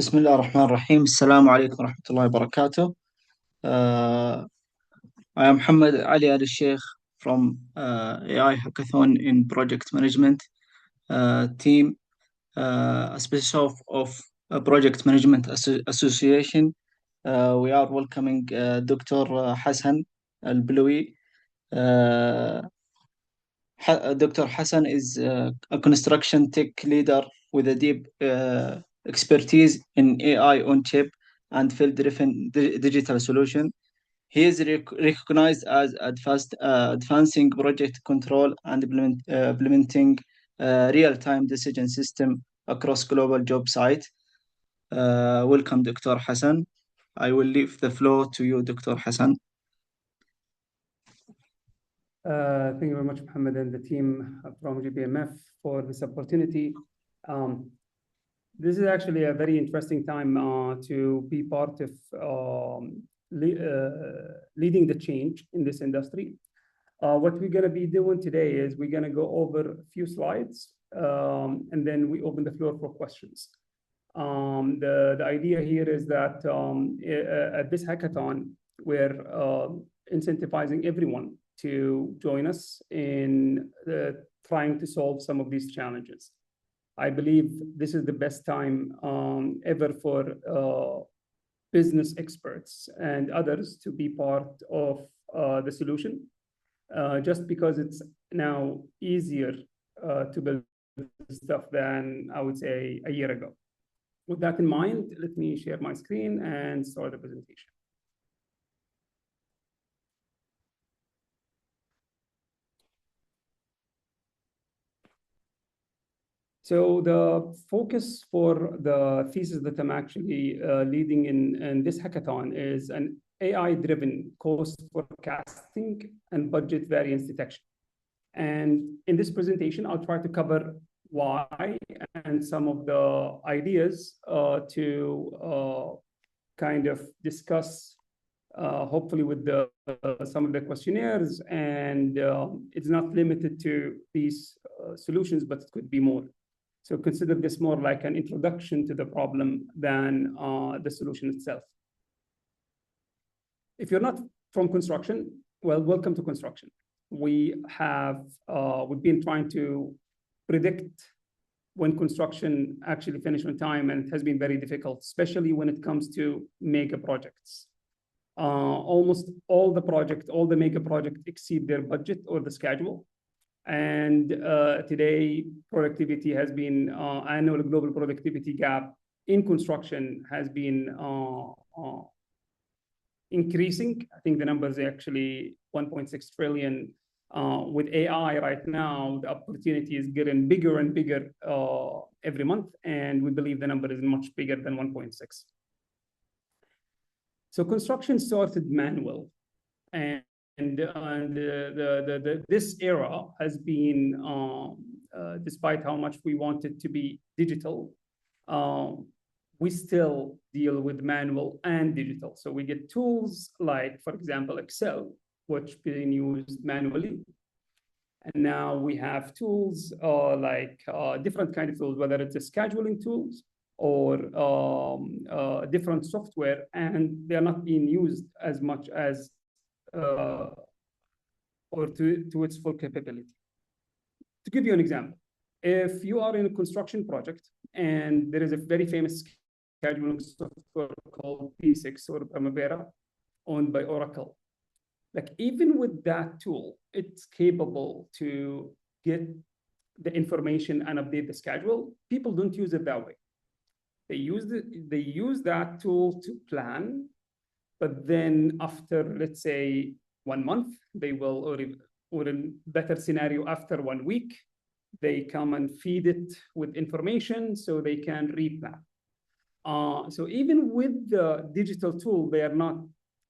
بسم الله الرحمن الرحيم. السلام عليكم ورحمة الله وبركاته. Uh, I am Muhammad Ali Al Sheikh from AI Hackathon in Project Management team, a species of Project Management Association. We are welcoming Dr. Hassan Albalawi. Uh, Dr. Hassan is a construction tech leader with a deep expertise in AI on chip and field-driven digital solution. He is recognized as advancing project control and implementing real-time decision system across global job site. Welcome, Dr. Hassan. I will leave the floor to you, Dr. Hassan. Thank you very much, Mohammed, and the team from GPMF for this opportunity. This is actually a very interesting time to be part of leading the change in this industry. What we're going to be doing today is we're going to go over a few slides, and then we open the floor for questions. The idea here is that at this hackathon, we're incentivizing everyone to join us in trying to solve some of these challenges. I believe this is the best time ever for business experts and others to be part of the solution, just because it's now easier to build stuff than I would say a year ago. With that in mind, let me share my screen and start the presentation. So the focus for the thesis that I'm actually leading in this hackathon is an AI-driven cost forecasting and budget variance detection. And in this presentation, I'll try to cover why and some of the ideas to kind of discuss, hopefully with some of the questionnaires. And it's not limited to these solutions, but it could be more. So consider this more like an introduction to the problem than the solution itself. If you're not from construction, well, welcome to construction. We've been trying to predict when construction actually finishes on time, and it has been very difficult, especially when it comes to mega projects. Almost all the mega projects exceed their budget or the schedule. And today, productivity has been, annual global productivity gap in construction has been increasing. I think the number is actually 1.6 trillion. With AI right now, the opportunity is getting bigger and bigger every month. And we believe the number is much bigger than 1.6. So construction started manual. This era has been, despite how much we want it to be digital, we still deal with manual and digital. So we get tools like, for example, Excel, which being used manually. And now we have tools like different kind of tools, whether it's a scheduling tools or different software, and they're not being used as much as or to its full capability. To give you an example, if you are in a construction project and there is a very famous scheduling software called P6 or Primavera owned by Oracle, like even with that tool, it's capable to get the information and update the schedule. People don't use it that way. They use that tool to plan. But then after, let's say, 1 month, they will, or in better scenario, after 1 week, they come and feed it with information so they can replan. So even with the digital tool, they are not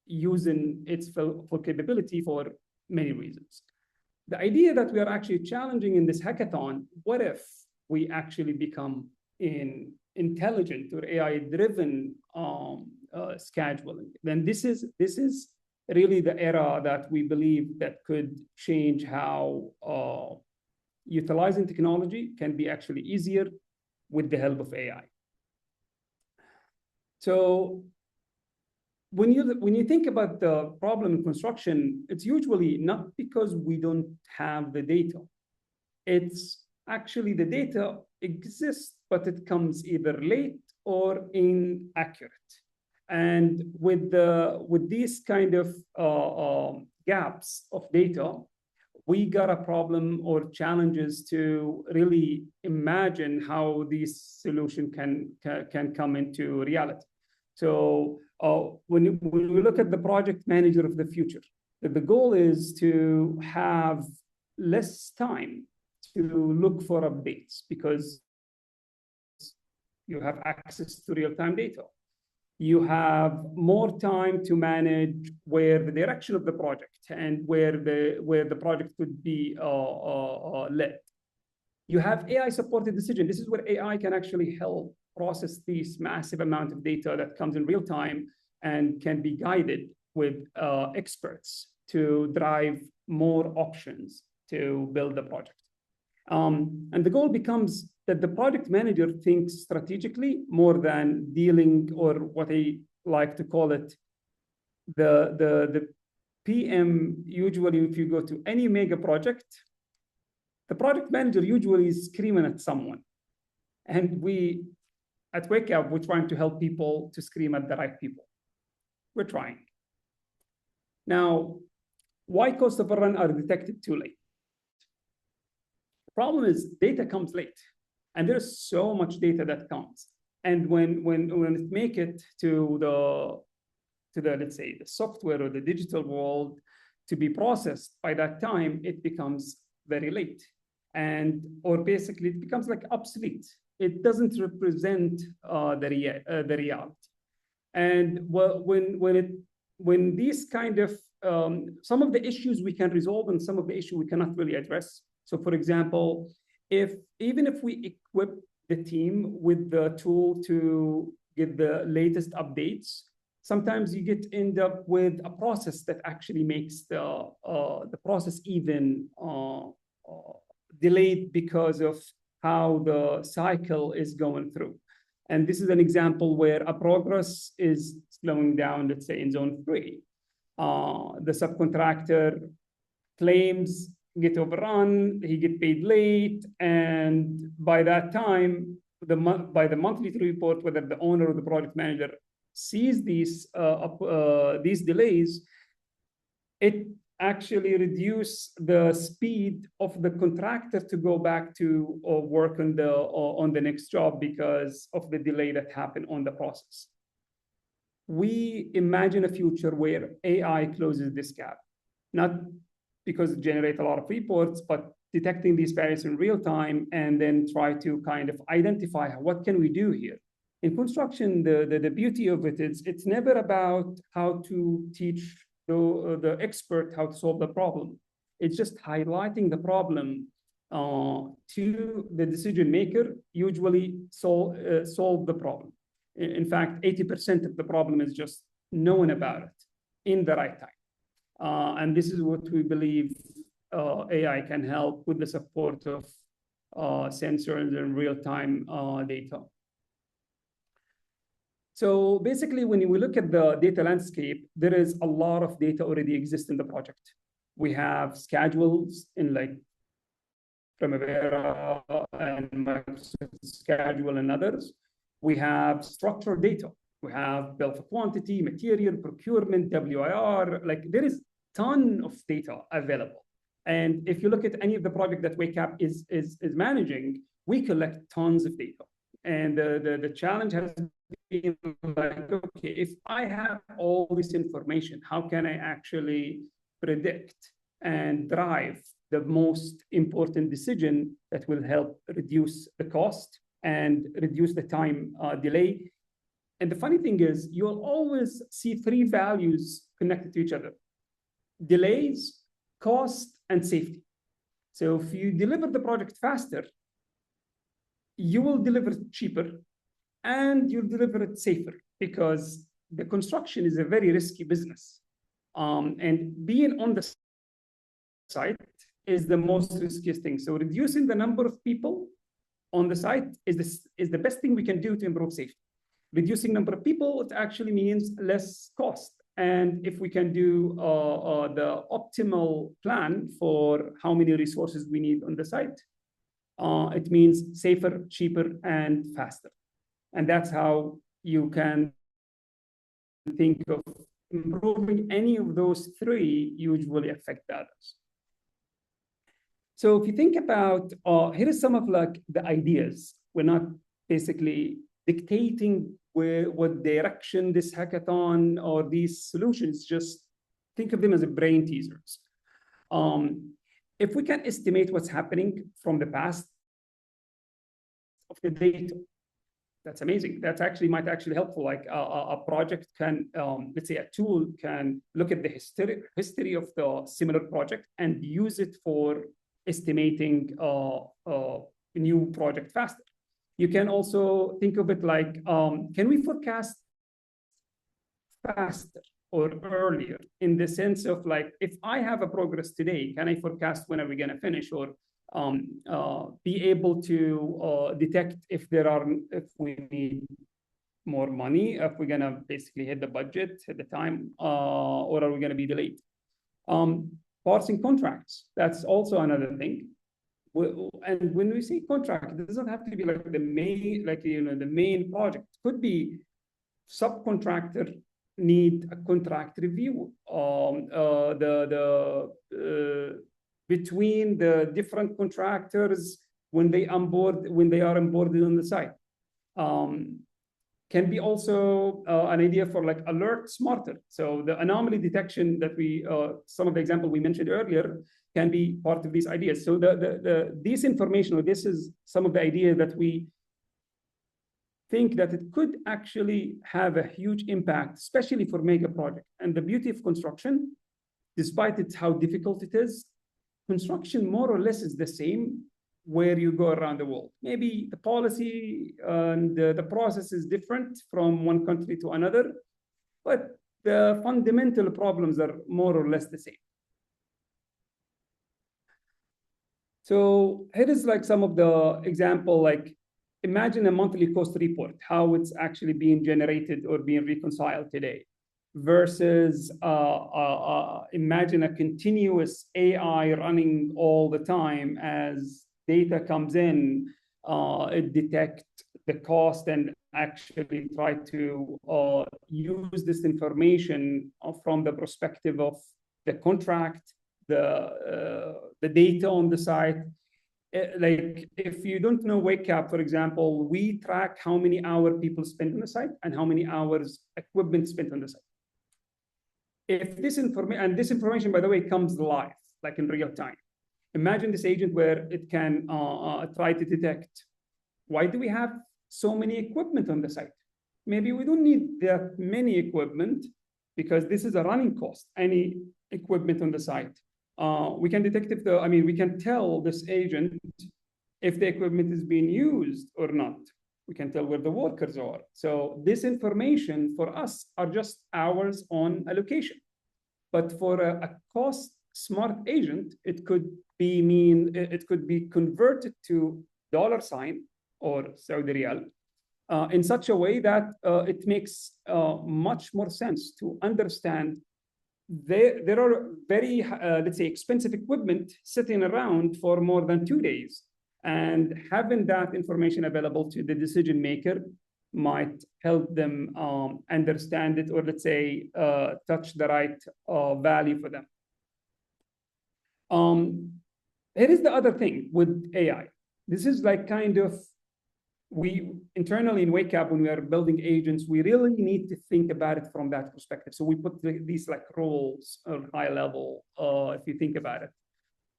using its full capability for many reasons. The idea that we are actually challenging in this hackathon, what if we actually become an intelligent or AI-driven scheduling? Then this is really the era that we believe that could change how utilizing technology can be actually easier with the help of AI. So when you think about the problem in construction, it's usually not because we don't have the data. It's actually the data exists, but it comes either late or inaccurate. And with these kind of gaps of data, we got a problem or challenges to really imagine how this solution can come into reality. So when we look at the project manager of the future, the goal is to have less time to look for updates because you have access to real-time data. You have more time to manage where the direction of the project and where the project could be led. You have AI-supported decision. This is where AI can actually help process this massive amount of data that comes in real time and can be guided with experts to drive more options to build the project. And the goal becomes that the project manager thinks strategically more than dealing, or what I like to call it, the PM. Usually, if you go to any mega project, the project manager usually is screaming at someone. And we, at Wake Up, we're trying to help people to scream at the right people. We're trying. Now, why cost overrun are detected too late? The problem is data comes late, and there's so much data that comes. And when it make it to the let's say the software or the digital world to be processed by that time, it becomes very late, or basically it becomes like obsolete. It doesn't represent the reality. And when these kind of some of the issues we can resolve and some of the issues we cannot really address. So for example, even if we equip the team with the tool to get the latest updates, sometimes you end up with a process that actually makes the process even delayed because of how the cycle is going through. And this is an example where a progress is slowing down, let's say in zone 3. The subcontractor claims get overrun, he get paid late, and by that time, by the monthly report, whether the owner or the project manager sees these delays, it actually reduce the speed of the contractor to go back to work on the next job because of the delay that happened on the process. We imagine a future where AI closes this gap, not because it generates a lot of reports, but detecting these barriers in real time and then try to kind of identify what can we do here. In construction, the beauty of it is it's never about how to teach the expert how to solve the problem. It's just highlighting the problem to the decision maker, usually solve the problem. In fact, 80% of the problem is just knowing about it in the right time. And this is what we believe AI can help with the support of sensors and real-time data. So basically, when we look at the data landscape, there is a lot of data already exists in the project. We have schedules in like Primavera and Microsoft Schedule and others. We have structured data. We have bill of quantity, material, procurement, WIR. Like there is a ton of data available. And if you look at any of the project that Wake Up is managing, we collect tons of data. And the challenge has been like, okay, if I have all this information, how can I actually predict and drive the most important decision that will help reduce the cost and reduce the time delay? And the funny thing is, you'll always see 3 values connected to each other: delays, cost, and safety. So if you deliver the project faster, you will deliver it cheaper and you'll deliver it safer, because the construction is a very risky business. And being on the site is the most riskiest thing. So reducing the number of people on the site is the best thing we can do to improve safety. reducing number of people, it actually means less cost. And if we can do the optimal plan for how many resources we need on the site, it means safer, cheaper, and faster. And that's how you can think of improving any of those three usually affect the others. So if you think about, here is some of like the ideas. We're not basically dictating what direction this hackathon or these solutions, just think of them as a brain teasers. If we can estimate what's happening from the past of the data, that's amazing. That's actually might actually helpful. Like a project can, let's say a tool can look at the history of the similar project and use it for estimating a new project faster. You can also think of it like, can we forecast faster or earlier, in the sense of like, if I have a progress today, can I forecast when are we going to finish, or be able to detect if we need more money, if we're going to basically hit the budget at the time, or are we going to be delayed? Parsing contracts, that's also another thing. And when we say contract, it doesn't have to be like the main, like, you know, the main project. It could be subcontractor need a contract review. Between the different contractors when they are onboarded on the site. Can be also an idea for like alert smarter. So the anomaly detection that some of the example we mentioned earlier can be part of these ideas. So this information, or this is some of the ideas that we think that it could actually have a huge impact, especially for mega project. And the beauty of construction, despite how difficult it is, construction more or less is the same where you go around the world. Maybe the policy and the process is different from one country to another, but the fundamental problems are more or less the same. So here is like some of the example, like imagine a monthly cost report, how it's actually being generated or being reconciled today, versus imagine a continuous AI running all the time. As data comes in, it detects the cost and actually try to use this information from the perspective of the contract, the data on the site. Like if you don't know Wake Up, for example, we track how many hours people spend on the site and how many hours equipment spent on the site. If this information, and this information, by the way, comes live, like in real time. Imagine this agent where it can try to detect, why do we have so many equipment on the site? Maybe we don't need that many equipment because this is a running cost, any equipment on the site. We can detect we can tell this agent if the equipment is being used or not. We can tell where the workers are. So this information for us are just hours on a location. But for a cost smart agent, it could be converted to $sign or Saudi Riyal in such a way that it makes much more sense to understand there are very, let's say, expensive equipment sitting around for more than 2 days. And having that information available to the decision maker might help them understand it, or let's say, touch the right value for them. Here is the other thing with AI. This is like kind of, we internally in Wake Up, when we are building agents, we really need to think about it from that perspective. So we put these like roles on high level, if you think about it.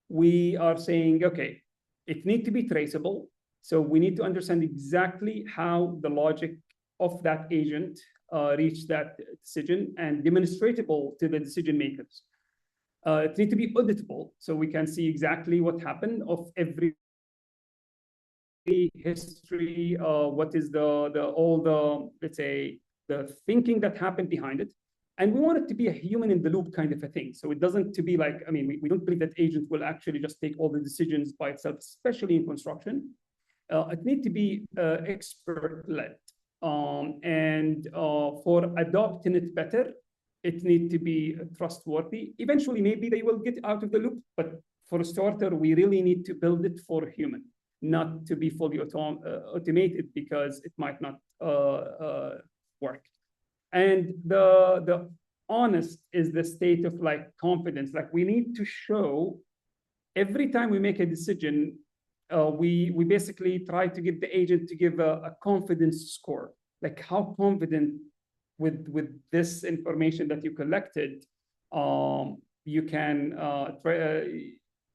We are saying, okay, it needs to be traceable. So we need to understand exactly how the logic of that agent reached that decision, and demonstratable to the decision makers. It needs to be auditable, so we can see exactly what happened of every history, what is let's say, the thinking that happened behind it. And we want it to be a human in the loop kind of a thing. So it doesn't to be like, we don't believe that agent will actually just take all the decisions by itself, especially in construction. It needs to be expert-led. And for adopting it better, it needs to be trustworthy. Eventually, maybe they will get out of the loop, but for a starter, we really need to build it for human, not to be fully automated, because it might not work. And the honest is the state of like confidence. Like we need to show every time we make a decision, we basically try to get the agent to give a confidence score, like how confident with this information that you collected, you can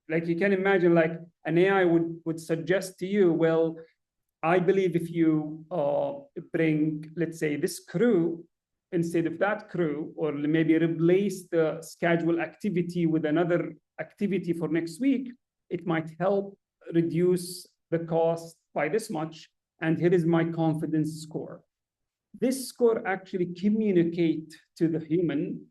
like you can imagine like an AI would suggest to you, well, I believe if you bring, let's say, this crew instead of that crew, or maybe replace the scheduled activity with another activity for next week, it might help reduce the cost by this much. And here is my confidence score. This score actually communicate to the human,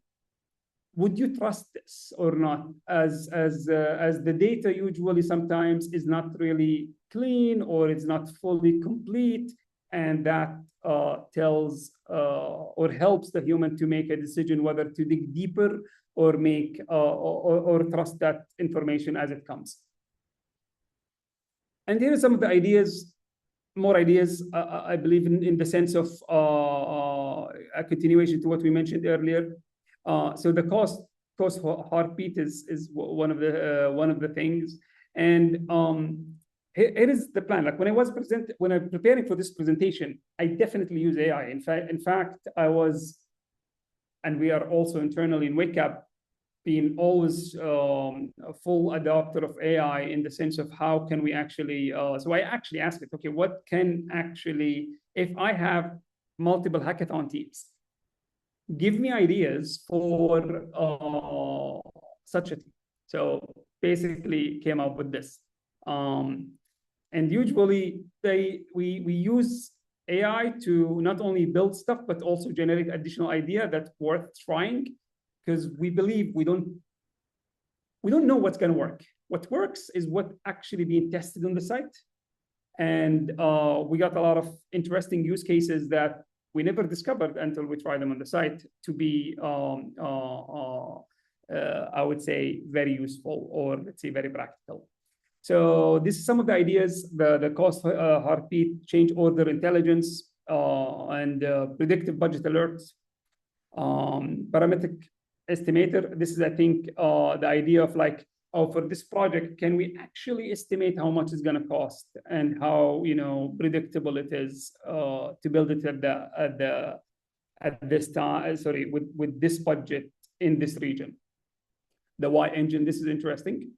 would you trust this or not? As the data usually sometimes is not really clean, or it's not fully complete, and that tells or helps the human to make a decision whether to dig deeper or make or trust that information as it comes. And here are some of the ideas, more ideas, I believe, in the sense of a continuation to what we mentioned earlier. So the cost heartbeat is one of the things, and here is the plan. Like when I'm preparing for this presentation, I definitely use AI. In fact, I was, and we are also internally in WakeUp, being always a full adopter of AI in the sense of how can we actually, so I actually asked it, okay, what can actually, if I have multiple hackathon teams, give me ideas for such a team. So basically came up with this. And usually we use AI to not only build stuff, but also generate additional idea that's worth trying, because we believe we don't know what's going to work. What works is what actually being tested on the site. And we got a lot of interesting use cases that we never discovered until we tried them on the site to be, I would say, very useful, or let's say very practical. So this is some of the ideas: the cost heartbeat, change order intelligence, and predictive budget alerts, parametric estimator. This is, I think, the idea of like, oh, for this project, can we actually estimate how much it's going to cost and how predictable it is to build it at this time? Sorry, with this budget in this region. The Y engine. This is interesting.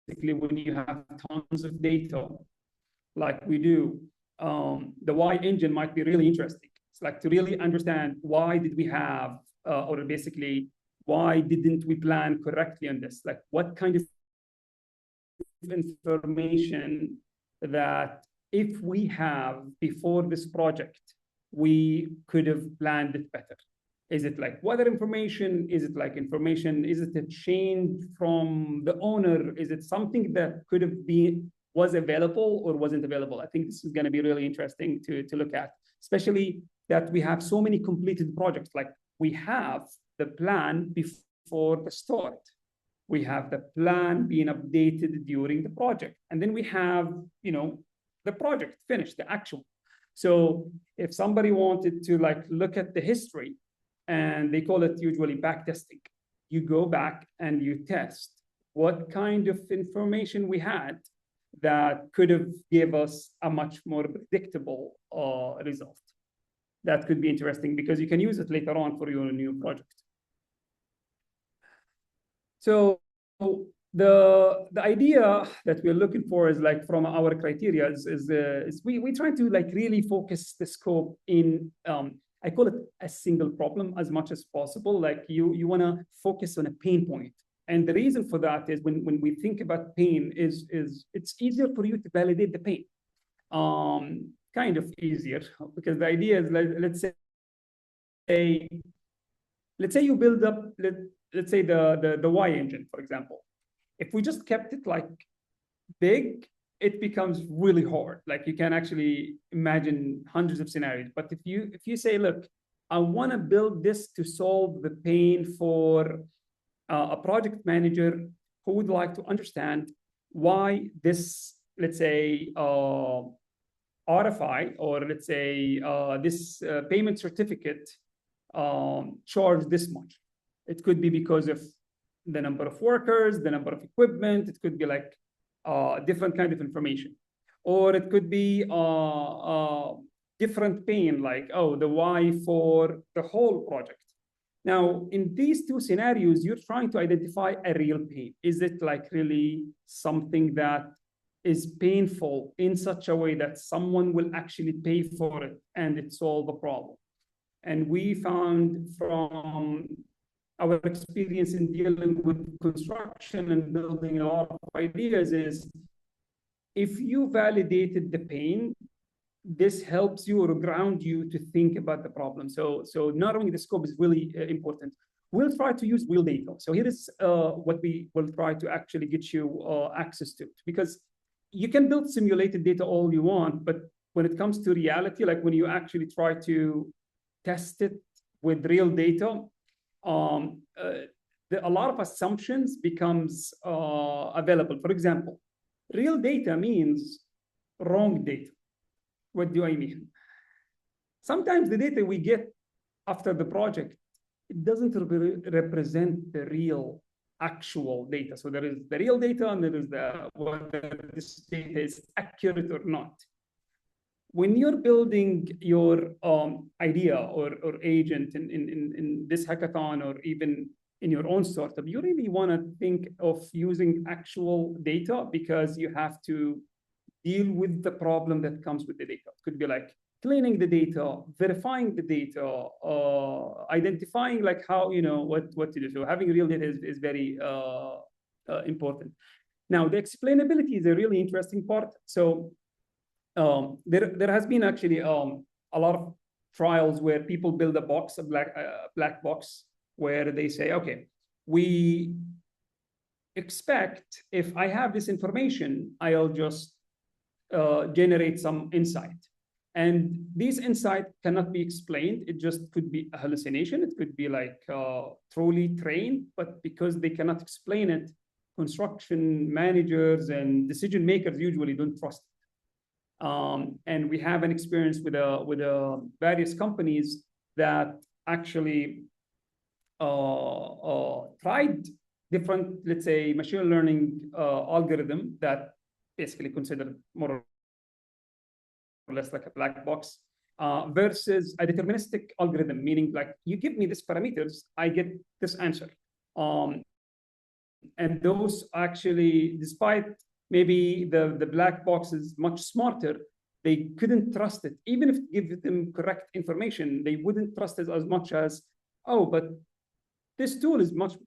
Basically, when you have tons of data, like we do, the Y engine might be really interesting. It's like to really understand why did we have, or basically, why didn't we plan correctly on this? Like what kind of information that if we have before this project, we could have planned it better? Is it like weather information? Is it like information? Is it a change from the owner? Is it something that could have been, was available or wasn't available? I think this is going to be really interesting to look at, especially that we have so many completed projects. Like we have the plan before the start. We have the plan being updated during the project. And then we have, the project finished, the actual. So if somebody wanted to like look at the history, and they call it usually back testing, you go back and you test what kind of information we had that could have give us a much more predictable result. That could be interesting because you can use it later on for your new project. So the idea that we're looking for is like from our criteria is we try to like really focus the scope in I call it a single problem as much as possible. Like you want to focus on a pain point. And the reason for that is when we think about pain is it's easier for you to validate the pain. Kind of easier, because the idea is let's say you build up, let's say the Y engine, for example. If we just kept it like big, it becomes really hard. Like you can actually imagine hundreds of scenarios. But if you say, look, I want to build this to solve the pain for a project manager who would like to understand why this, let's say, RFI, or let's say this payment certificate charged this much. It could be because of the number of workers, the number of equipment. It could be like different kind of information, or it could be different pain, like, oh, the why for the whole project. Now, in these two scenarios, you're trying to identify a real pain. Is it like really something that is painful in such a way that someone will actually pay for it and it solve the problem? And we found from our experience in dealing with construction and building a lot of ideas is, if you validated the pain, this helps you or ground you to think about the problem. So not only the scope is really important, we'll try to use real data. So here is what we will try to actually get you access to, because you can build simulated data all you want, but when it comes to reality, like when you actually try to test it with real data, a lot of assumptions becomes available. For example, real data means wrong data. What do I mean? Sometimes the data we get after the project, it doesn't represent the real actual data. So there is the real data and there is whether this data is accurate or not. When you're building your idea or agent in this hackathon, or even in your own startup, you really want to think of using actual data, because you have to deal with the problem that comes with the data. It could be like cleaning the data, verifying the data, identifying like how, what to do. So having real data is very important. Now, the explainability is a really interesting part. So there has been actually a lot of trials where people build a box, a black box, where they say, okay, we expect if I have this information, I'll just generate some insight. And these insight cannot be explained. It just could be a hallucination. It could be like truly trained, but because they cannot explain it, construction managers and decision makers usually don't trust it. And we have an experience with various companies that actually tried different, let's say, machine learning algorithm that basically considered more or less like a black box versus a deterministic algorithm, meaning like you give me these parameters, I get this answer. And those actually, despite maybe the black box is much smarter, they couldn't trust it. Even if you give them correct information, they wouldn't trust it as much as, oh, but this tool is much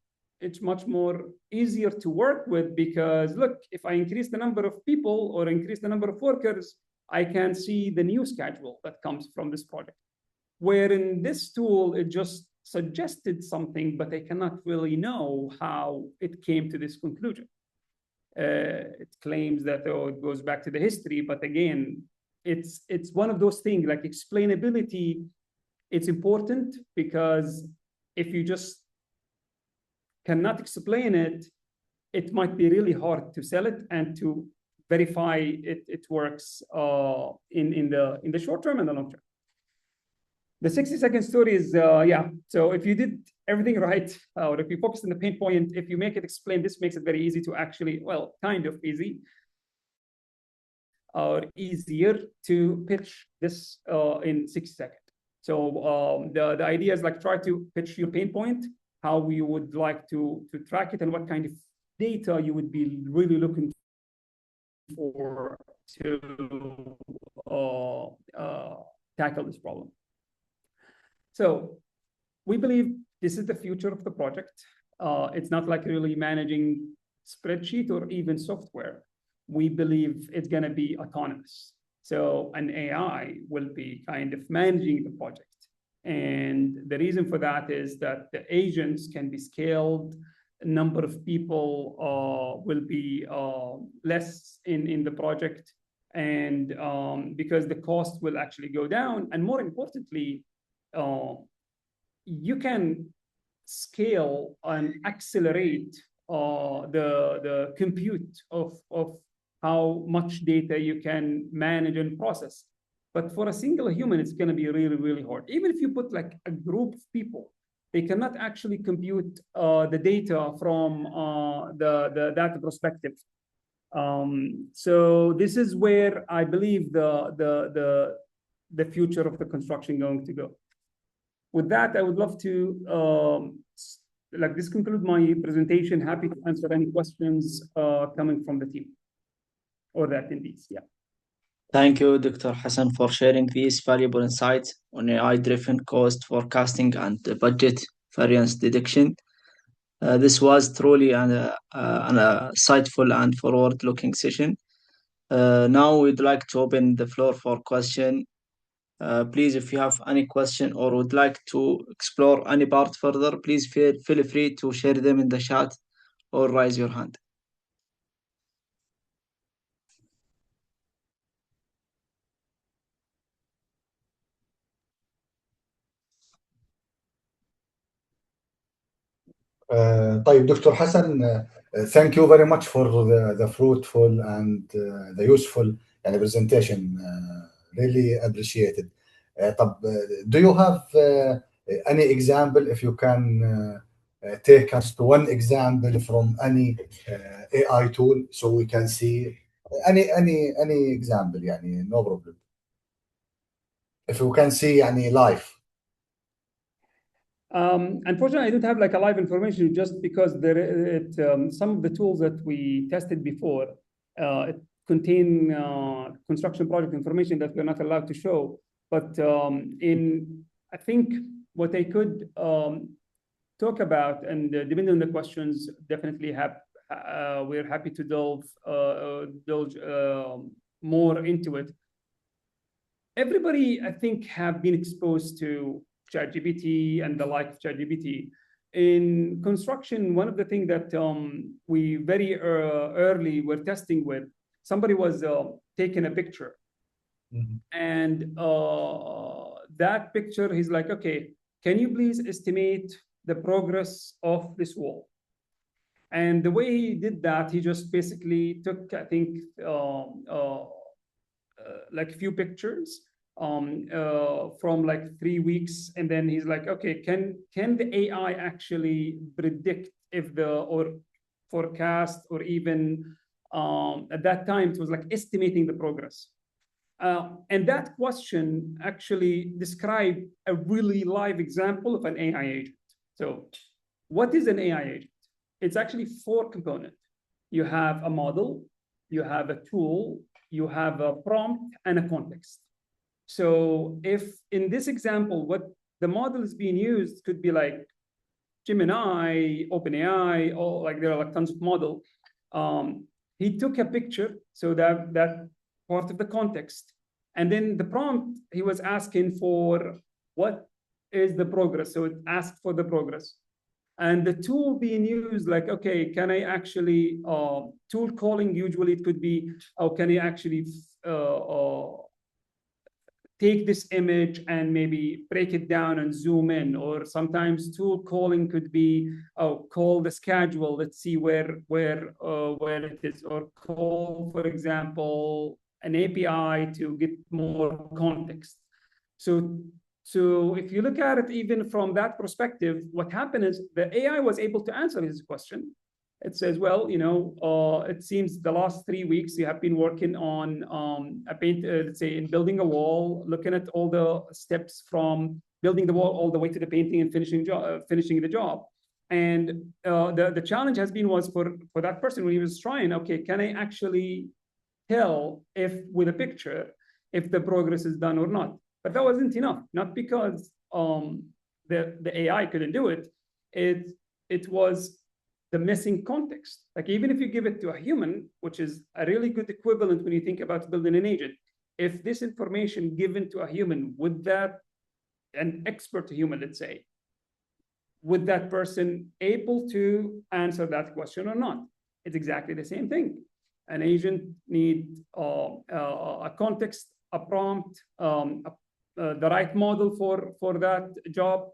more easier to work with, because look, if I increase the number of people or increase the number of workers, I can see the new schedule that comes from this project. Where in this tool, it just suggested something, but I cannot really know how it came to this conclusion. It claims that, oh, it goes back to the history, but again, it's one of those things, like explainability, it's important, because if you just cannot explain it, it might be really hard to sell it and to verify it works in the short term and the long term. The 60-second story is, so if you did everything right, or if you focus on the pain point, if you make it explain, this makes it very easy to actually, well, kind of easy, or easier to pitch this in 60 seconds. So the idea is like, try to pitch your pain point, how you would like to track it, and what kind of data you would be really looking for to tackle this problem. So we believe this is the future of the project. It's not like really managing spreadsheet or even software. We believe it's going to be autonomous. So an AI will be kind of managing the project. And the reason for that is that the agents can be scaled number of people will be less in the project, and because the cost will actually go down. And more importantly, you can scale and accelerate the compute of how much data you can manage and process. But for a single human, it's going to be really, really hard. Even if you put like a group of people, they cannot actually compute the data from the data perspective. So this is where I believe the future of the construction going to go. With that, I would love to this conclude my presentation. Happy to answer any questions coming from the team or the attendees. Yeah. Thank you, Dr. Hassan, for sharing these valuable insights on AI-driven cost forecasting and budget variance detection. This was truly an insightful and forward-looking session. Now we'd like to open the floor for question. Please, if you have any question or would like to explore any part further, please feel free to share them in the chat or raise your hand. طيب دكتور حسن, thank you very much for the fruitful and the useful presentation. Really appreciated. طب, do you have any example, if you can take us to one example from any AI tool so we can see any example, no problem. If we can see live. Unfortunately, I don't have like a live information just because some of the tools that we tested before it contain construction project information that we're not allowed to show. But I think what I could talk about, and depending on the questions, definitely we're happy to delve more into it. Everybody, I think, have been exposed to ChatGPT and the like of ChatGPT. In construction, one of the things that we very early were testing with, somebody was taking a picture. Mm-hmm. And that picture, he's like, okay, can you please estimate the progress of this wall? And the way he did that, he just basically took, I think, like a few pictures from like 3 weeks, and then he's like, okay, can the AI actually predict or forecast, or even at that time it was like estimating the progress, and that question actually described a really live example of an AI agent. So what is an AI agent? It's actually 4 components. You have a model, you have a tool, you have a prompt, and a context. So if in this example, what the model is being used could be like Gemini, OpenAI, or like there are like tons of models. He took a picture, so that part of the context. And then the prompt, he was asking for what is the progress. So it asked for the progress. And the tool being used, like, okay, can I actually, tool calling, usually it could be, oh, can I actually take this image and maybe break it down and zoom in? Or sometimes tool calling could be, oh, call the schedule, let's see where it is. Or call, for example, an API to get more context. So if you look at it even from that perspective, what happened is the AI was able to answer his question. It says, well, it seems the last 3 weeks you have been working on let's say in building a wall, looking at all the steps from building the wall all the way to the painting and finishing the job. And the challenge was for that person when he was trying, okay, can I actually tell if with a picture if the progress is done or not? But that wasn't enough, not because the AI couldn't do it. It was the missing context. Like even if you give it to a human, which is a really good equivalent when you think about building an agent, if this information given to a human, would that, an expert human, let's say, would that person able to answer that question or not? It's exactly the same thing. An agent needs a context, a prompt, the right model for that job,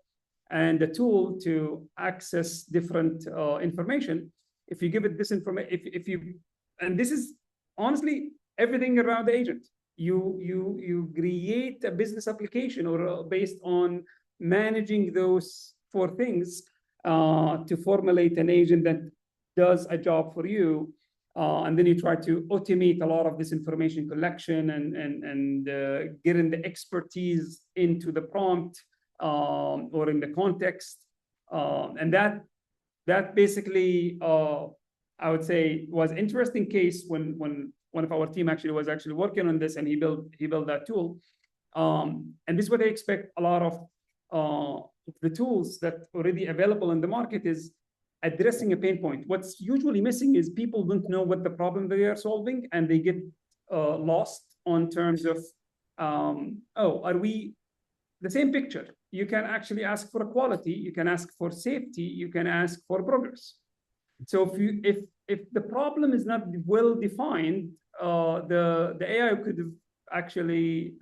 and a tool to access different information. If you give it this information, and this is honestly everything around the agent. You create a business application or based on managing those 4 things to formulate an agent that does a job for you. And then you try to automate a lot of this information collection and getting the expertise into the prompt or in the context. And that basically, I would say, was interesting case when one of our team actually was working on this, and he built that tool. And this is what I expect a lot of the tools that already available in the market is addressing a pain point. What's usually missing is people don't know what the problem they are solving, and they get lost on terms of, are we the same picture? You can actually ask for quality, you can ask for safety, you can ask for progress. So if the problem is not well defined, the AI could actually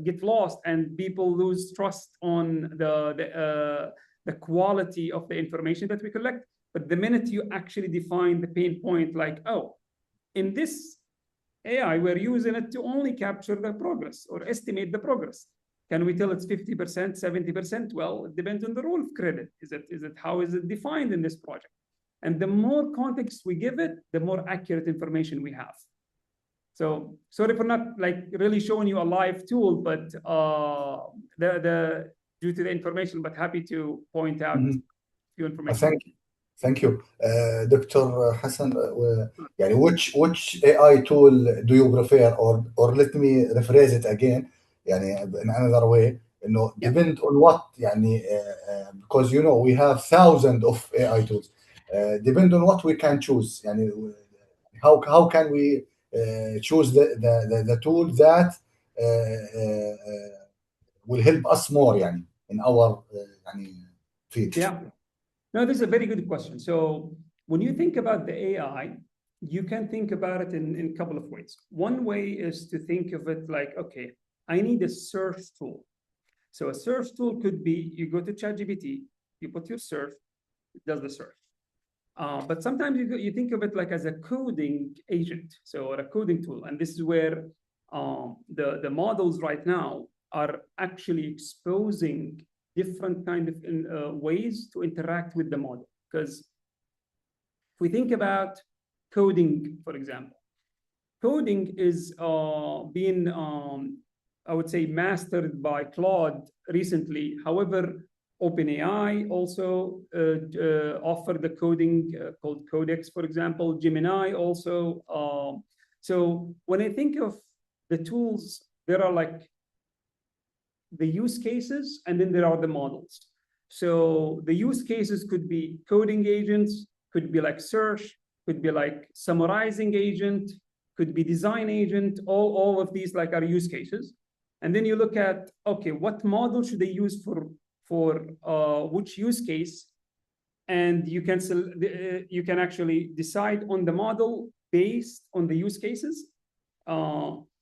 get lost, and people lose trust on the quality of the information that we collect. But the minute you actually define the pain point, like, in this AI, we're using it to only capture the progress or estimate the progress. Can we tell it's 50%, 70%? Well, it depends on the role of credit. How is it defined in this project? And the more context we give it, the more accurate information we have. So sorry for not really showing you a live tool, but due to the information, but happy to point out a few information. Thank you. Dr. Hassan, which AI tool do you prefer, or let me rephrase it again, in another way, depend on what, because we have thousands of AI tools. Depend on what we can choose. How can we choose the tool that will help us more in our field? Yeah. No, this is a very good question. So when you think about the AI, you can think about it in a couple of ways. One way is to think of it like, okay, I need a search tool. So a search tool could be, you go to ChatGPT, you put your search, it does the search. But sometimes you think of it like as a coding agent, or a coding tool. And this is where the models right now are actually exposing different kind of ways to interact with the model. Because if we think about coding, for example, coding is being, I would say, mastered by Claude recently. However, OpenAI also offered the coding called Codex, for example. Gemini also. So when I think of the tools, there are the use cases, and then there are the models. So the use cases could be coding agents, could be like search, could be like summarizing agent, could be design agent. All of these are use cases. And then you look at, okay, what model should they use for which use case? And you can actually decide on the model based on the use cases.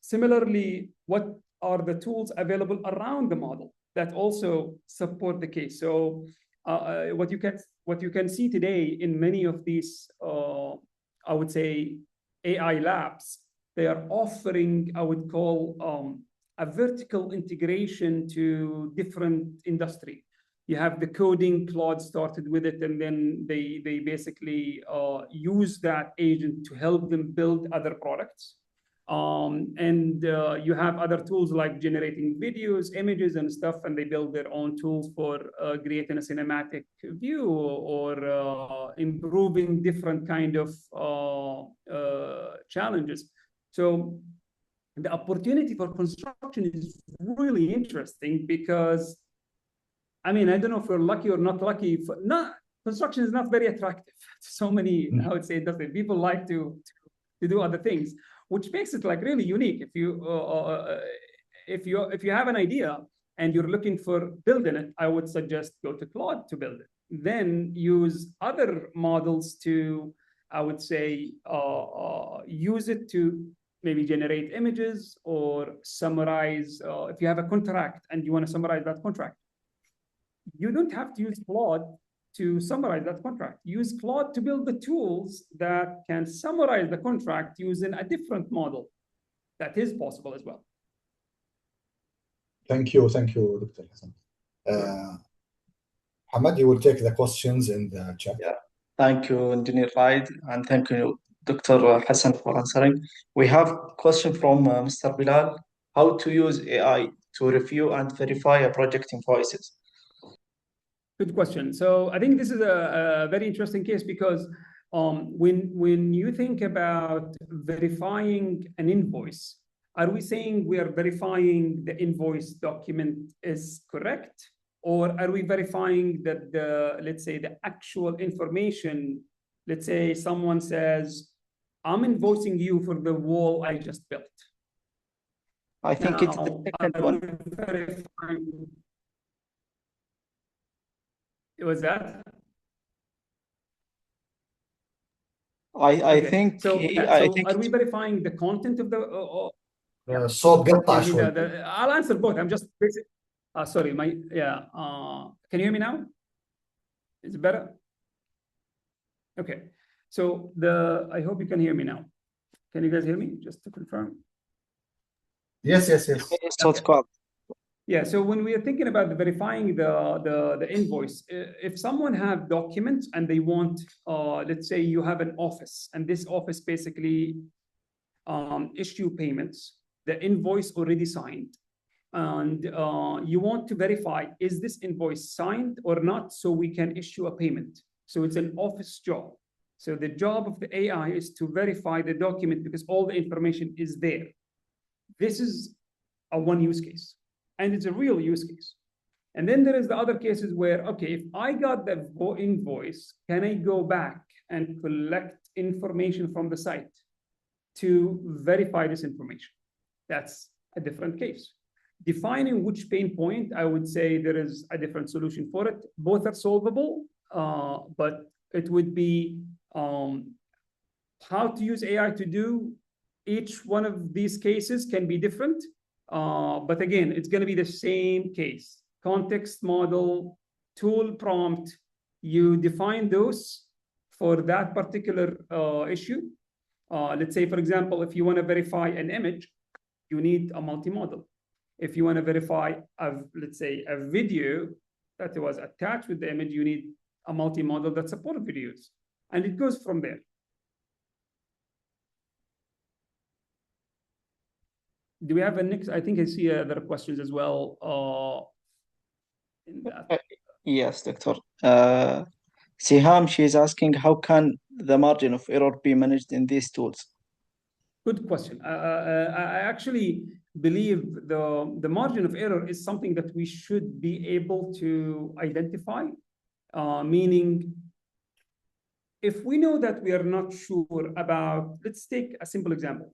Similarly, what are the tools available around the model that also support the case? So what you can see today in many of these, I would say, AI labs, they are offering, I would call, a vertical integration to different industry. You have the coding, Claude started with it, and then they basically use that agent to help them build other products. And you have other tools like generating videos, images, and stuff, and they build their own tools for creating a cinematic view or improving different kind of challenges. So the opportunity for construction is really interesting because, I mean, I don't know if we're lucky or not lucky. Construction is not very attractive to so many, I would say, industry. People like to do other things, which makes it really unique. If you have an idea and you're looking for building it, I would suggest go to Claude to build it. Then use other models to, I would say, use it to maybe generate images or summarize. If you have a contract and you want to summarize that contract, you don't have to use Claude to summarize that contract. Use Claude to build the tools that can summarize the contract using a different model. That is possible as well. Thank you, Dr. Hassan. Hamad, you will take the questions in the chat. Yeah. Thank you, Engineer Raid, and thank you, Dr. Hassan, for answering. We have a question from Mr. Bilal. How to use AI to review and verify a project invoices? Good question. So I think this is a very interesting case because when you think about verifying an invoice, are we saying we are verifying the invoice document is correct? Or are we verifying that let's say the actual information, let's say someone says, I'm invoicing you for the wall I just built. I think it's the second one. Was that? I think so. I think are we verifying the content of the? I'll answer both. I'm just basic. Sorry, can you hear me now? Is it better? Okay. So I hope you can hear me now. Can you guys hear me? Just to confirm. Yes. So it's called. Yeah, so when we are thinking about verifying the invoice, if someone have documents and they want, let's say you have an office, and this office basically issue payments, the invoice already signed, and you want to verify, is this invoice signed or not, so we can issue a payment. So it's an office job. So the job of the AI is to verify the document because all the information is there. This is a one use case. And it's a real use case. And then there is the other cases where, okay, if I got the invoice, can I go back and collect information from the site to verify this information? That's a different case. Defining which pain point, I would say there is a different solution for it. Both are solvable, but it would be how to use AI to do each one of these cases can be different. But again, it's going to be the same case. Context model, tool prompt, you define those for that particular issue. Let's say, for example, if you want to verify an image, you need a multi-model. If you want to verify, let's say, a video that was attached with the image, you need a multi-model that supports videos. And it goes from there. Do we have a next? I think I see other questions as well. In that. Yes, Doctor. Siham, she's asking, how can the margin of error be managed in these tools? Good question. I actually believe the margin of error is something that we should be able to identify, meaning if we know that we are not sure about, let's take a simple example.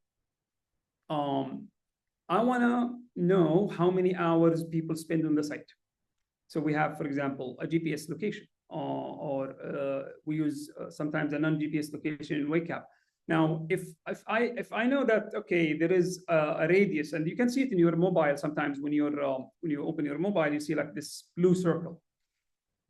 I want to know how many hours people spend on the site. So we have, for example, a GPS location, or we use sometimes a non-GPS location in Wake Up. Now, if I know that, okay, there is a radius, and you can see it in your mobile sometimes when you open your mobile, you see like this blue circle.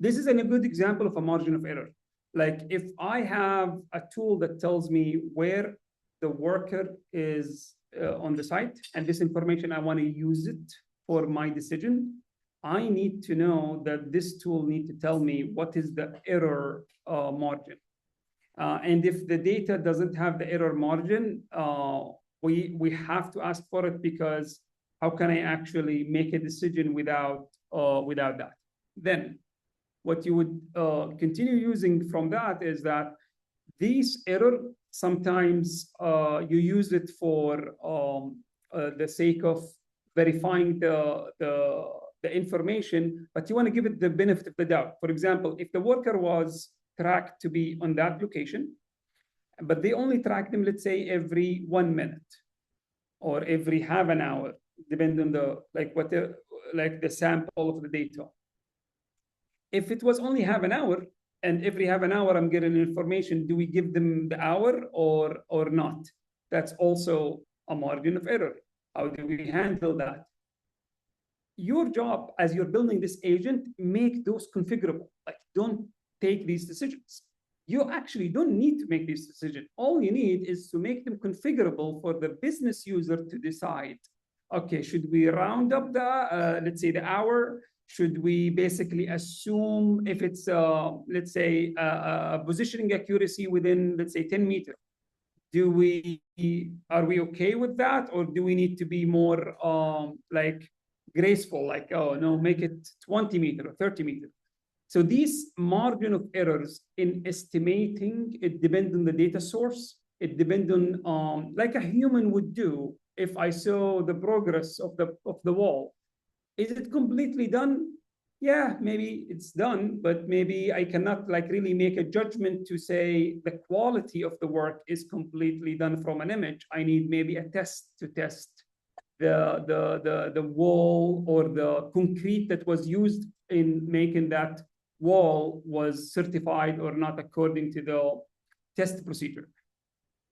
This is a good example of a margin of error. Like if I have a tool that tells me where the worker is on the site, and this information, I want to use it for my decision, I need to know that this tool needs to tell me what is the error margin. And if the data doesn't have the error margin, we have to ask for it, because how can I actually make a decision without that? Then what you would continue using from that is that these error, sometimes you use it for the sake of verifying the information, but you want to give it the benefit of the doubt. For example, if the worker was tracked to be on that location, but they only track them, let's say, every 1 minute or every half an hour, depend on the the sample of the data. If it was only half an hour, and every half an hour I'm getting information, do we give them the hour or not? That's also a margin of error. How do we handle that? Your job as you're building this agent, make those configurable. Like, don't take these decisions. You actually don't need to make this decision. All you need is to make them configurable for the business user to decide, okay, should we round up the, let's say, the hour? Should we basically assume if it's, let's say, positioning accuracy within, let's say, 10 meters? Are we okay with that? Or do we need to be more like graceful, like, oh, no, make it 20 meters or 30 meters? So these margin of errors in estimating, it depends on the data source. It depends on, like a human would do, if I saw the progress of the wall. Is it completely done? Yeah, maybe it's done, but maybe I cannot like really make a judgment to say the quality of the work is completely done from an image. I need maybe a test to test the wall or the concrete that was used in making that wall was certified or not according to the test procedure.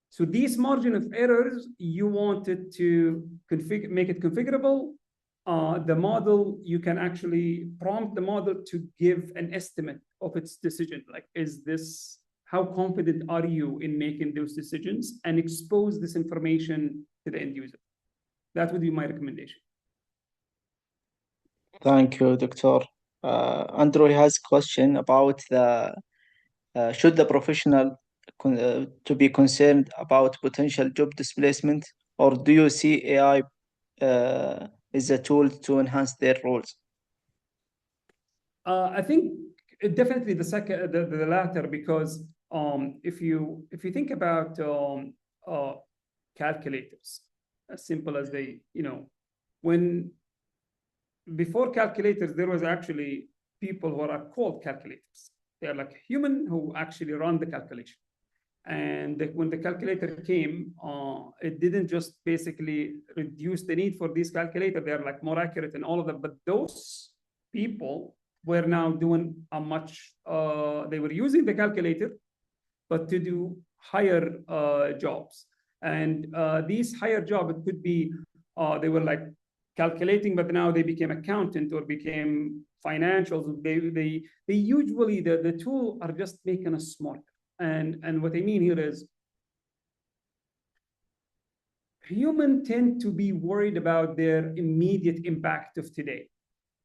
So these margin of errors, you wanted to make it configurable. The model, you can actually prompt the model to give an estimate of its decision. Like, how confident are you in making those decisions, and expose this information to the end user. That would be my recommendation. Thank you, Doctor. Andrew has a question about should the professional to be concerned about potential job displacement, or do you see AI is a tool to enhance their roles? I think definitely the latter, because if you think about calculators, as simple as they, before calculators, there was actually people who are called calculators. They're like human who actually run the calculation. And when the calculator came, it didn't just basically reduce the need for these calculators. They're like more accurate and all of that. But those people were now doing a much, they were using the calculator, but to do higher jobs. And these higher jobs, it could be, they were like calculating, but now they became accountant or became financials. They usually, the tool are just making us smarter. And what I mean here is, humans tend to be worried about their immediate impact of today.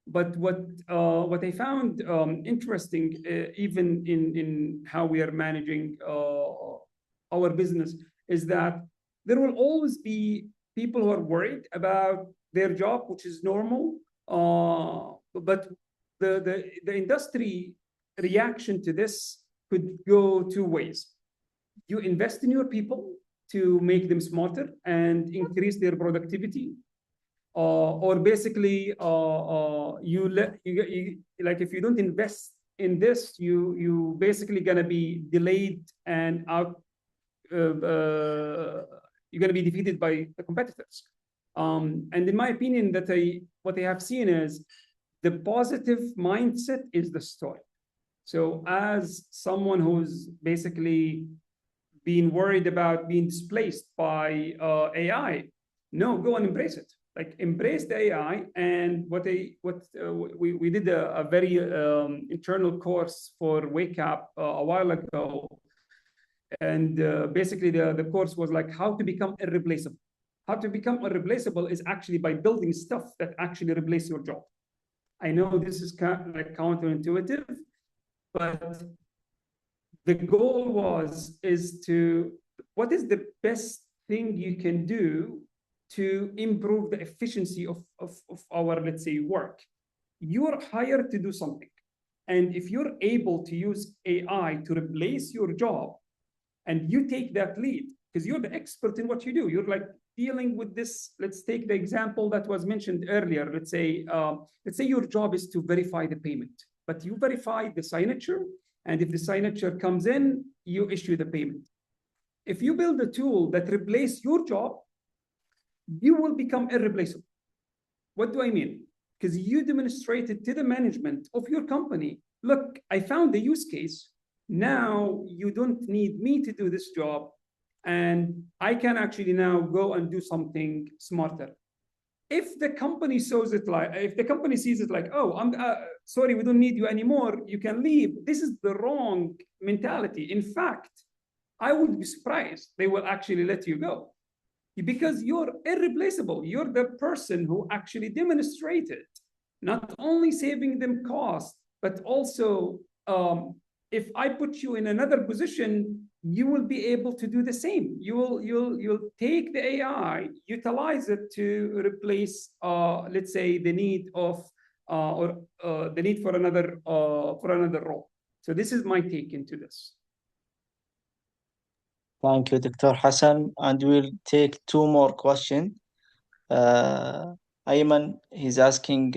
But what I found interesting, even in how we are managing our business, is that there will always be people who are worried about their job, which is normal. But the industry reaction to this could go two ways. You invest in your people to make them smarter and increase their productivity, or basically like if you don't invest in this, you basically gonna be delayed and out. You're gonna be defeated by the competitors. And in my opinion, what I have seen is the positive mindset is the story. So as someone who's basically being worried about being displaced by AI, no, go and embrace it. Like, embrace the AI. And we did a very internal course for Wake Up a while ago. And basically the course was like how to become irreplaceable. How to become irreplaceable is actually by building stuff that actually replace your job. I know this is kind of like counterintuitive, but the goal what is the best thing you can do to improve the efficiency of our, let's say, work? You're hired to do something. And if you're able to use AI to replace your job, and you take that lead, because you're the expert in what you do, you're like dealing with this. Let's take the example that was mentioned earlier. Let's say your job is to verify the payment, but you verify the signature, and if the signature comes in, you issue the payment. If you build a tool that replaces your job, you will become irreplaceable. What do I mean? Because you demonstrated to the management of your company, look, I found the use case. Now you don't need me to do this job, and I can actually now go and do something smarter. If the company sees it like, oh, I'm sorry, we don't need you anymore, you can leave. This is the wrong mentality. In fact, I would be surprised they will actually let you go, because you're irreplaceable. You're the person who actually demonstrated not only saving them cost, but also if I put you in another position, you will be able to do the same. You'll take the AI, utilize it to replace, let's say, the need of the need for another role. So this is my take into this. Thank you, Dr. Hassan. And we'll take two more questions. Ayman, he's asking,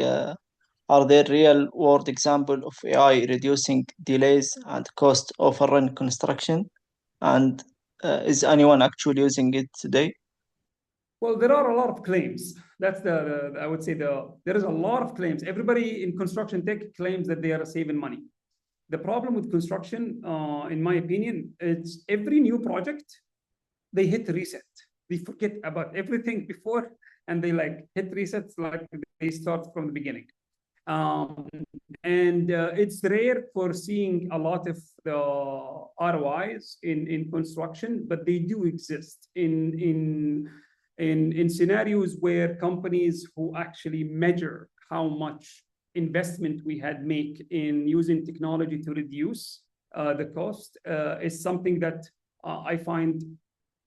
are there real-world examples of AI reducing delays and cost overrun construction? And is anyone actually using it today? Well, there are a lot of claims. That's I would say there is a lot of claims. Everybody in construction tech claims that they are saving money. The problem with construction, in my opinion, it's every new project, they hit reset. They forget about everything before, and they like hit resets like they start from the beginning. And it's rare for seeing a lot of the ROIs in construction, but they do exist in scenarios where companies who actually measure how much investment we had make in using technology to reduce the cost is something that I find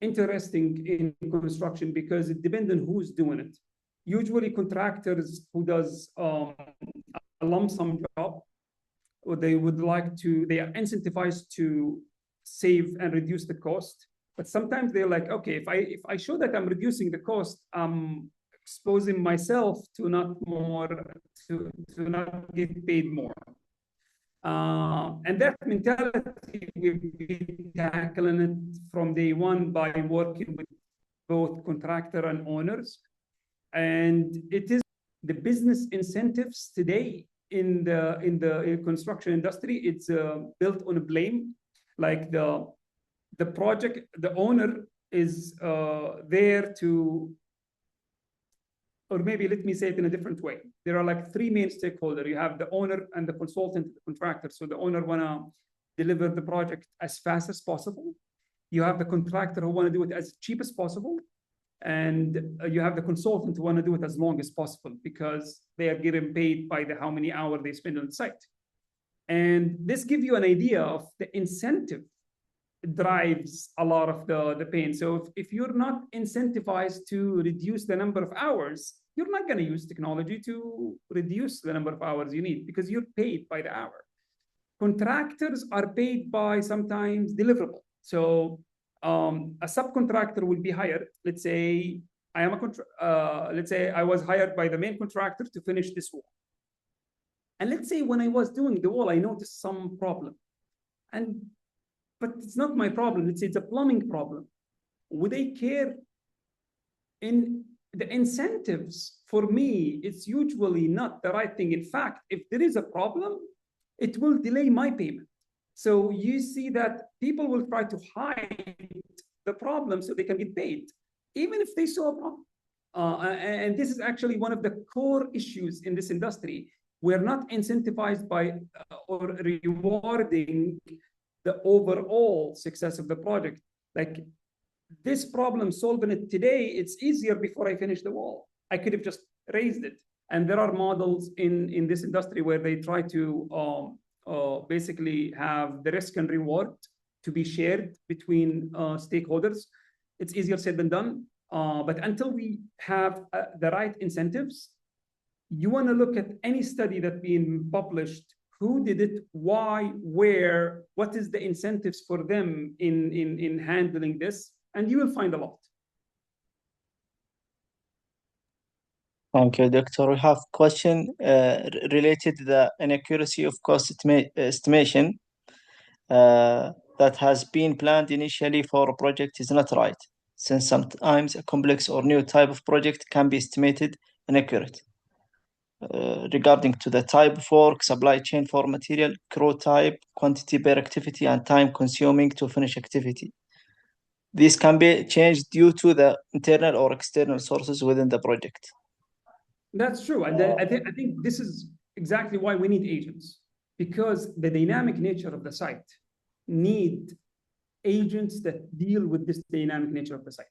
interesting in construction, because it depends on who's doing it. Usually contractors who does a lump sum job, or they are incentivized to save and reduce the cost. But sometimes they're like, okay, if I show that I'm reducing the cost, I'm exposing myself to not get paid more. And that mentality, we've been tackling it from day one by working with both contractor and owners. And it is the business incentives today in the construction industry. It's built on a blame. Like the project, the owner is there to, or maybe let me say it in a different way. There are like three main stakeholders. You have the owner and the consultant, the contractor. So the owner wanna deliver the project as fast as possible. You have the contractor who wanna do it as cheap as possible. And you have the consultant who wanna do it as long as possible, because they are getting paid by how many hours they spend on the site. And this gives you an idea of the incentive drives a lot of the pain. So if you're not incentivized to reduce the number of hours, you're not going to use technology to reduce the number of hours you need, because you're paid by the hour. Contractors are paid by sometimes deliverable. So a subcontractor will be hired. Let's say let's say I was hired by the main contractor to finish this wall. And let's say when I was doing the wall, I noticed some problem. But it's not my problem. It's a plumbing problem. Would they care? In the incentives, for me, it's usually not the right thing. In fact, if there is a problem, it will delay my payment. So you see that people will try to hide the problem so they can get paid, even if they saw a problem. And this is actually one of the core issues in this industry. We're not incentivized by or rewarding the overall success of the project. Like this problem, solving it today, it's easier before I finish the wall. I could have just raised it. And there are models in this industry where they try to basically have the risk and reward to be shared between stakeholders. It's easier said than done. But until we have the right incentives, you want to look at any study that's been published. Who did it? Why? Where? What is the incentives for them in handling this? And you will find a lot. Thank you, Doctor. We have a question related to the inaccuracy of cost estimation that has been planned initially for a project is not right, since sometimes a complex or new type of project can be estimated inaccurate. regarding to the type of work, supply chain for material, crew type, quantity per activity, and time consuming to finish activity. These can be changed due to the internal or external sources within the project. That's true. And I think this is exactly why we need agents, because the dynamic nature of the site need agents that deal with this dynamic nature of the site.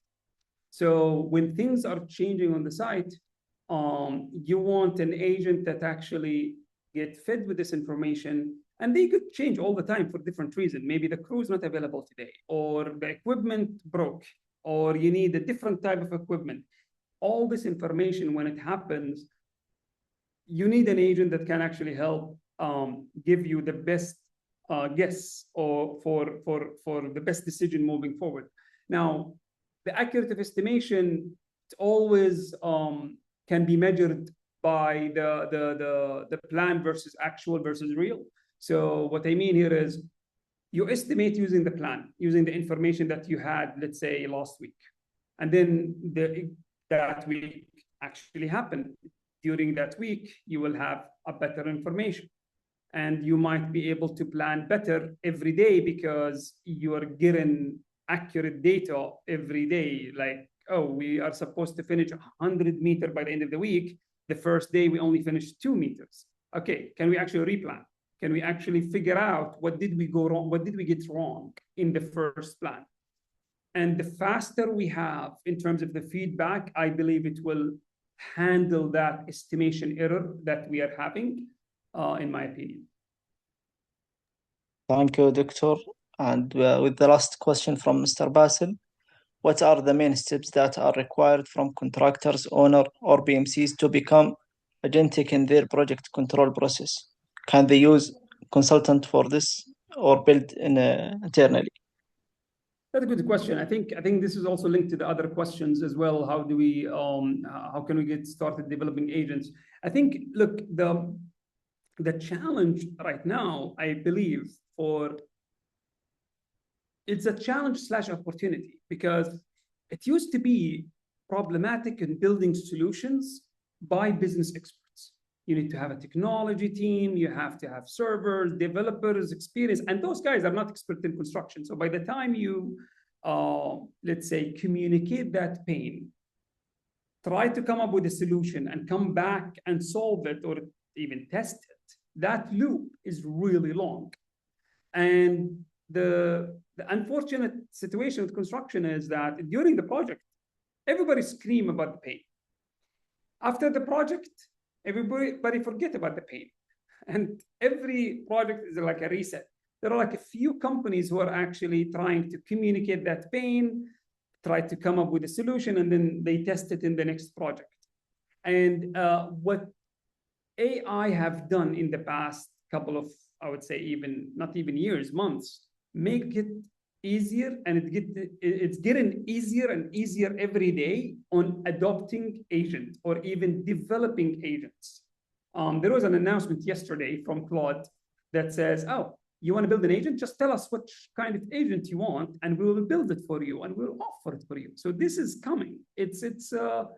So when things are changing on the site, you want an agent that actually get fed with this information, and they could change all the time for different reasons. Maybe the crew is not available today, or the equipment broke, or you need a different type of equipment. All this information, when it happens, you need an agent that can actually help give you the best guess or for the best decision moving forward. Now, the accurate estimation always can be measured by the plan versus actual versus real. So what I mean here is you estimate using the plan, using the information that you had, let's say, last week. And then that week actually happened. During that week, you will have a better information. And you might be able to plan better every day because you are getting accurate data every day. Like, oh, we are supposed to finish 100 meters by the end of the week. The first day, we only finished 2 meters. Okay, can we actually replan? Can we actually figure out what did we go wrong? What did we get wrong in the first plan? And the faster we have in terms of the feedback, I believe it will handle that estimation error that we are having, in my opinion. Thank you, Doctor. And with the last question from Mr. Basil, what are the main steps that are required from contractors, owner, or BMCs to become agentic in their project control process? Can they use consultant for this or build internally? That's a good question. I think this is also linked to the other questions as well. How do we how can we get started developing agents? I think, look, the challenge right now, I believe, it's a challenge / opportunity, because it used to be problematic in building solutions by business experts. You need to have a technology team, you have to have servers, developers, experience, and those guys are not expert in construction. So by the time you, let's say, communicate that pain, try to come up with a solution and come back and solve it or even test it, that loop is really long. And the unfortunate situation with construction is that during the project, everybody scream about the pain. After the project, everybody forget about the pain. And every project is like a reset. There are like a few companies who are actually trying to communicate that pain, try to come up with a solution, and then they test it in the next project. And what AI have done in the past couple of, I would say, even not even years, months, make it easier, and it's getting easier and easier every day on adopting agents or even developing agents. There was an announcement yesterday from Claude that says, oh, you want to build an agent? Just tell us what kind of agent you want, and we will build it for you, and we'll offer it for you. So this is coming. It's a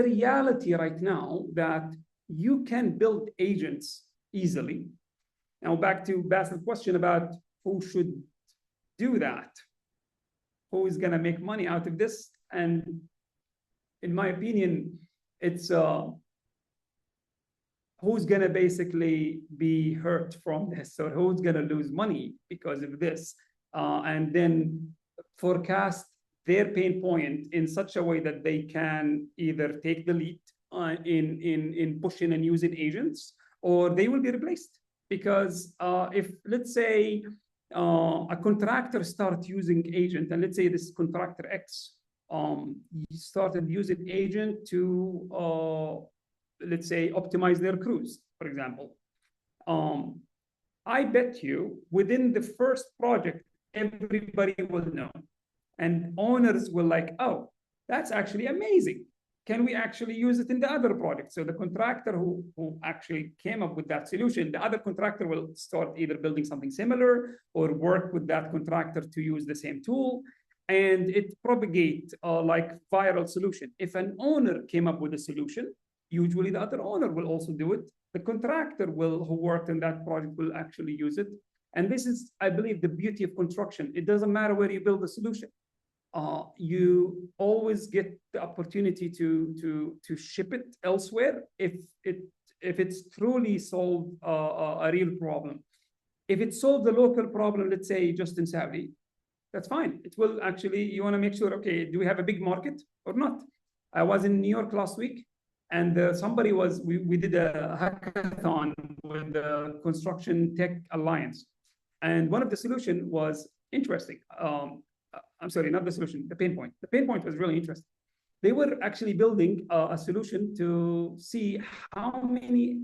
reality right now that you can build agents easily. Now, back to Basil's question about who should do that, who is going to make money out of this. And in my opinion, it's who's going to basically be hurt from this, or who's going to lose money because of this, and then forecast their pain point in such a way that they can either take the lead in pushing and using agents, or they will be replaced. Because if, let's say, a contractor starts using agent, and let's say this contractor X started using agent to, let's say, optimize their crews, for example. I bet you within the first project, everybody will know. And owners will like, oh, that's actually amazing. Can we actually use it in the other project? So the contractor who actually came up with that solution, the other contractor will start either building something similar or work with that contractor to use the same tool. And it propagates like viral solution. If an owner came up with a solution, Usually the other owner will also do it. The contractor who worked on that project will actually use it. And this is, I believe, the beauty of construction. It doesn't matter where you build a solution. You always get the opportunity to ship it elsewhere if it's truly solved a real problem. If it solves a local problem, let's say just in Saudi, that's fine. It will actually, you want to make sure, okay, do we have a big market or not? I was in New York last week, and we did a hackathon with the Construction Tech Alliance. And one of the solution was interesting. I'm sorry, not the solution, the pain point. The pain point was really interesting. They were actually building a solution to see how many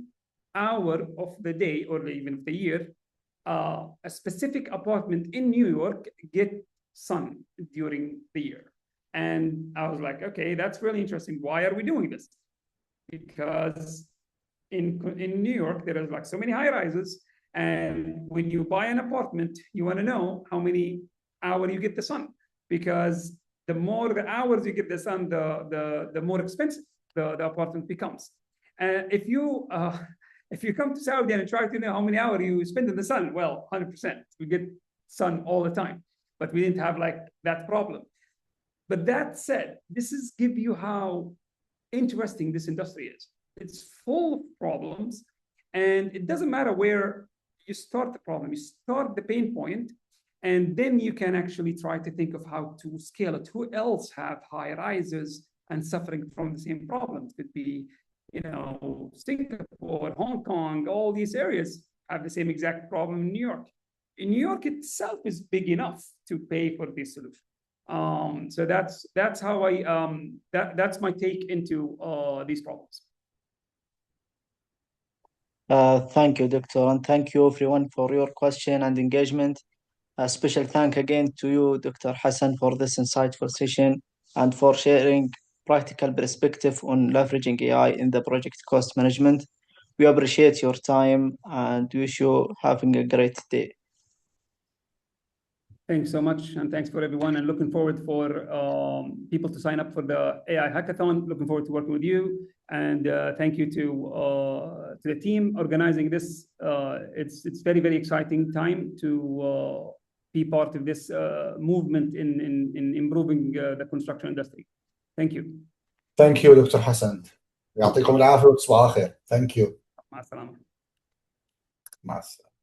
hours of the day or even of the year a specific apartment in New York get sun during the year. And I was like, okay, that's really interesting. Why are we doing this? Because in New York, there is like so many high rises. And when you buy an apartment, you want to know how many hours you get the sun. Because the more the hours you get the sun, the more expensive the apartment becomes. And if you come to Saudi and try to know how many hours you spend in the sun, well, 100%. We get sun all the time. But we didn't have like that problem. But that said, this is give you how interesting this industry is. It's full of problems, and it doesn't matter where you start the problem. You start the pain point, and then you can actually try to think of how to scale it. Who else have high rises and suffering from the same problems? Could be, Singapore, Hong Kong, all these areas have the same exact problem in New York. In New York itself is big enough to pay for this solution. So that's how that's my take into these problems. Thank you, Doctor, and thank you everyone for your question and engagement. A special thank again to you, Dr. Hassan, for this insightful session and for sharing practical perspective on leveraging AI in the project cost management. We appreciate your time and wish you having a great day. Thanks so much, and thanks for everyone, and looking forward for people to sign up for the AI hackathon. Looking forward to working with you, and thank you to the team organizing this. It's very, very exciting time to be part of this movement in improving the construction industry. Thank you. Thank you, Dr. Hassan. يعطيكم العافية وتصبحوا على خير. Thank you. مع السلامة. مع السلامة.